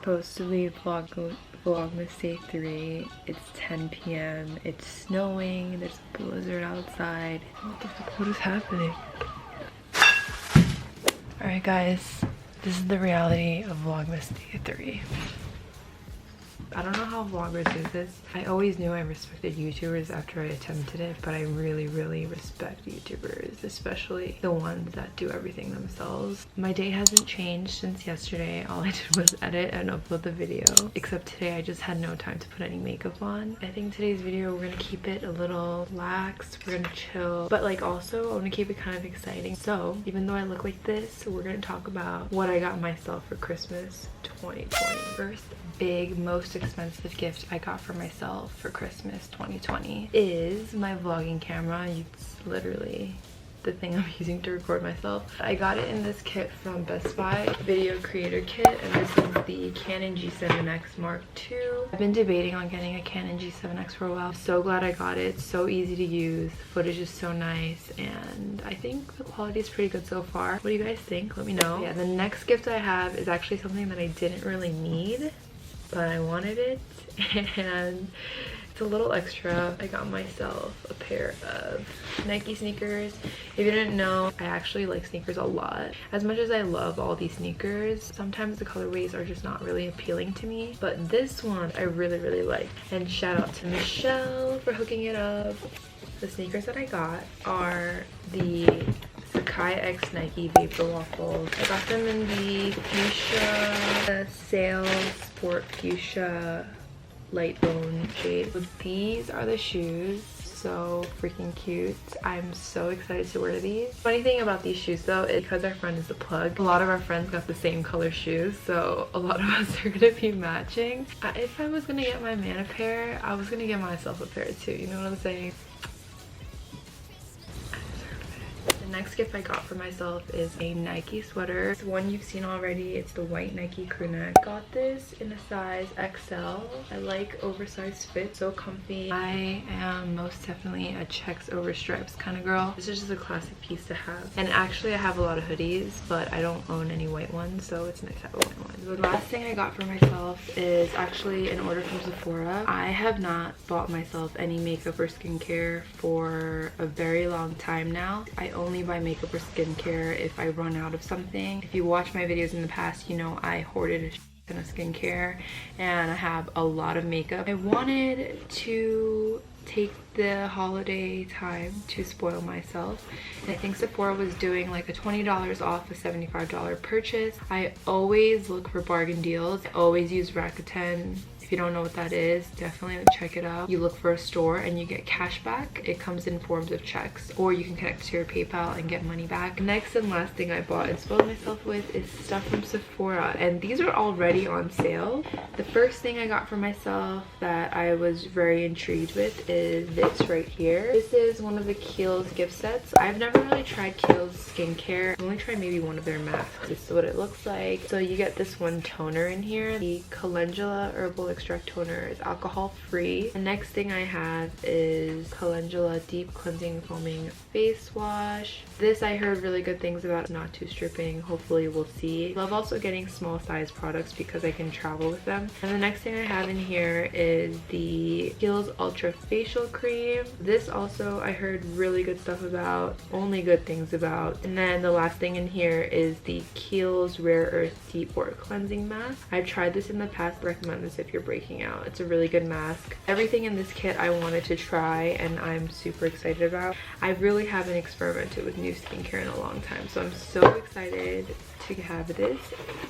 supposed to be Vlogmas Day 3. It's 10 p.m. It's snowing. There's a blizzard outside. What is happening? Alright guys, this is the reality of Vlogmas Day 3. I don't know how vloggers do this. I always knew I respected YouTubers after I attempted it, but I really respect YouTubers, especially the ones that do everything themselves. My day hasn't changed since yesterday. All I did was edit and upload the video, except today I just had no time to put any makeup on. I think today's video, we're gonna keep it a little relaxed, we're gonna chill, but like also I want to keep it kind of exciting. So even though I look like this, we're gonna talk about what I got myself for Christmas 2020. First big, most expensive gift I got for myself for Christmas 2020 is my vlogging camera. It's literally the thing I'm using to record myself. I got it in this kit from Best Buy, video creator kit, and this is the Canon G7X Mark II. I've been debating on getting a Canon G7X for a while. I'm so glad I got it. It's so easy to use. The footage is so nice, and I think the quality is pretty good so far. What do you guys think? Let me know. Yeah, the next gift I have is actually something that I didn't really need, but I wanted it, and it's a little extra. I got myself a pair of Nike sneakers. If you didn't know, I actually like sneakers a lot. As much as I love all these sneakers, sometimes the colorways are just not really appealing to me, but this one I really like. And shout out to Michelle for hooking it up. The sneakers that I got are the Sakai X Nike Vapor Waffles. I got them in the fuchsia sail sport fuchsia light bone shade. So these are the shoes. So freaking cute. I'm so excited to wear these. Funny thing about these shoes though is because our friend is a plug, a lot of our friends got the same color shoes, so a lot of us are gonna be matching. If I was gonna get my man a pair, I was gonna get myself a pair too, you know what I'm saying? The next gift I got for myself is a Nike sweater. It's one you've seen already. It's the white Nike crew neck. Got this in a size XL. I like oversized fit, so comfy. I am most definitely a checks over stripes kind of girl. This is just a classic piece to have. And actually I have a lot of hoodies, but I don't own any white ones, so it's nice to have a white one. The last thing I got for myself is actually an order from Sephora. I have not bought myself any makeup or skincare for a very long time now. I only buy makeup or skincare if I run out of something. If you watch my videos in the past, you know I hoarded a ton of skincare and I have a lot of makeup. I wanted to take the holiday time to spoil myself, and I think Sephora was doing like a $20 off a $75 purchase. I always look for bargain deals. I always use Rakuten. If you don't know what that is, definitely check it out. You look for a store and you get cash back. It comes in forms of checks, or you can connect to your PayPal and get money back. Next and last thing I bought and spoiled myself with is stuff from Sephora, and these are already on sale. The first thing I got for myself that I was very intrigued with is this right here. This is one of the Kiehl's gift sets. I've never really tried Kiehl's skincare. I've only tried maybe one of their masks. This is what it looks like. So you get this one toner in here. The Calendula Herbal Extract Toner is alcohol free. The next thing I have is Calendula Deep Cleansing Foaming Face Wash. This I heard really good things about. Not too stripping. Hopefully we'll see. Love also getting small size products because I can travel with them. And the next thing I have in here is the Kiehl's Ultra Facial Cream. This also I heard really good stuff about. Only good things about. And then the last thing in here is the Kiehl's Rare Earth Deep Pore Cleansing Mask. I've tried this in the past. Recommend this if you're breaking out. It's a really good mask. Everything in this kit I wanted to try and I'm super excited about. I really haven't experimented with new skincare in a long time, so I'm so excited to have this.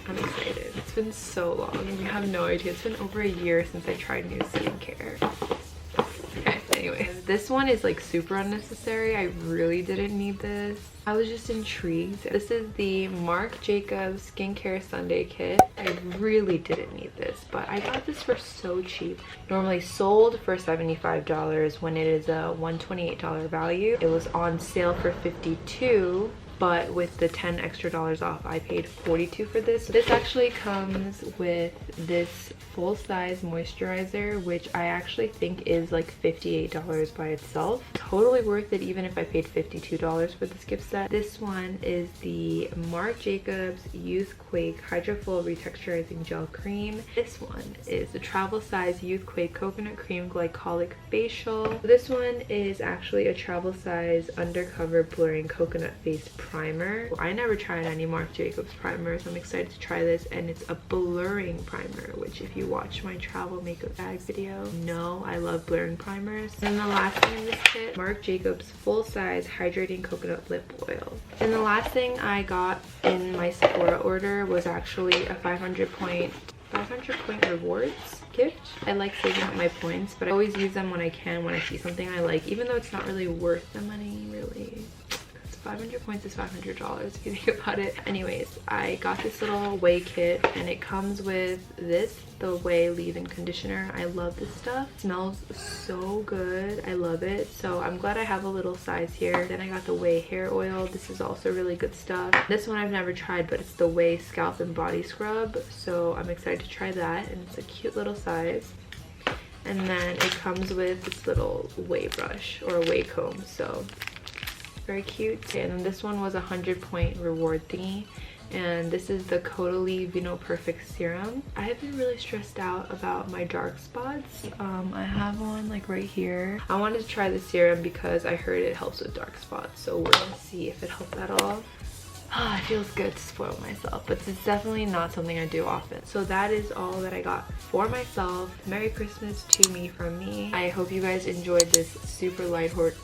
I'm excited. It's been so long. You have no idea. It's been over a year since I tried new skincare. Okay, anyway. This one is like super unnecessary. I really didn't need this. I was just intrigued. This is the Marc Jacobs Skincare Sunday Kit. I really didn't need this, but I got this for so cheap. Normally sold for $75 when it is a $128 value. It was on sale for $52. but with the $10 extra off, I paid $42 for this. This actually comes with this full-size moisturizer, which I actually think is like $58 by itself. Totally worth it even if I paid $52 for this gift set. This one is the Marc Jacobs Youthquake Hydrofull Retexturizing Gel Cream. This one is the travel size Youthquake Coconut Cream Glycolic Facial. This one is actually a travel size undercover blurring coconut face primer. I never tried any Marc Jacobs primer, so I'm excited to try this, and it's a blurring primer, which if you watch my travel makeup bag video, know I love blurring primers. And the last thing in this kit, Marc Jacobs full size hydrating coconut lip oil. And the last thing I got in my Sephora order was actually a 500 point rewards gift. I like saving up my points, but I always use them when I can, when I see something I like, even though it's not really worth the money, really. 500 points is $500 if you think about it. Anyways, I got this little Whey kit, and it comes with this, the Whey leave-in conditioner. I love this stuff. It smells so good. I love it. So I'm glad I have a little size here. Then I got the Whey hair oil. This is also really good stuff. This one I've never tried, but it's the Whey scalp and body scrub. So I'm excited to try that, and it's a cute little size. And then it comes with this little Whey brush or a Whey comb. So very cute. And then this one was a 100 point reward thingy, and this is the Caudalie Vino Perfect Serum. I have been really stressed out about my dark spots. I have one like right here. I wanted to try the serum because I heard it helps with dark spots, so we're gonna see if it helps at all. It feels good to spoil myself, but it's definitely not something I do often. So that is all that I got for myself. Merry Christmas to me from me. I hope you guys enjoyed this super lighthearted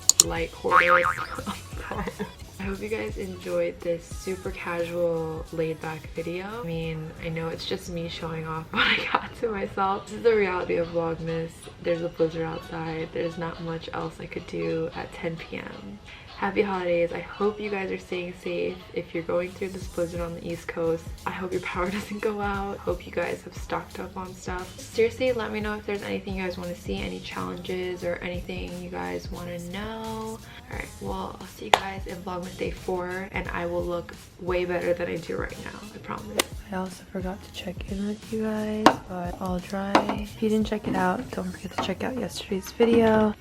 I hope you guys enjoyed this super casual laid back video. I mean, I know it's just me showing off what I got to myself. This is the reality of Vlogmas. There's a blizzard outside. There's not much else I could do at 10 p.m. Happy holidays. I hope you guys are staying safe. If you're going through this blizzard on the East Coast, I hope your power doesn't go out. Hope you guys have stocked up on stuff. Seriously, let me know if there's anything you guys want to see, any challenges or anything you guys want to know. Alright, well, I'll see you guys in Vlogmas Day 4, and I will look way better than I do right now, I promise. I also forgot to check in with you guys, but all dry. If you didn't check it out, don't forget to check out yesterday's video.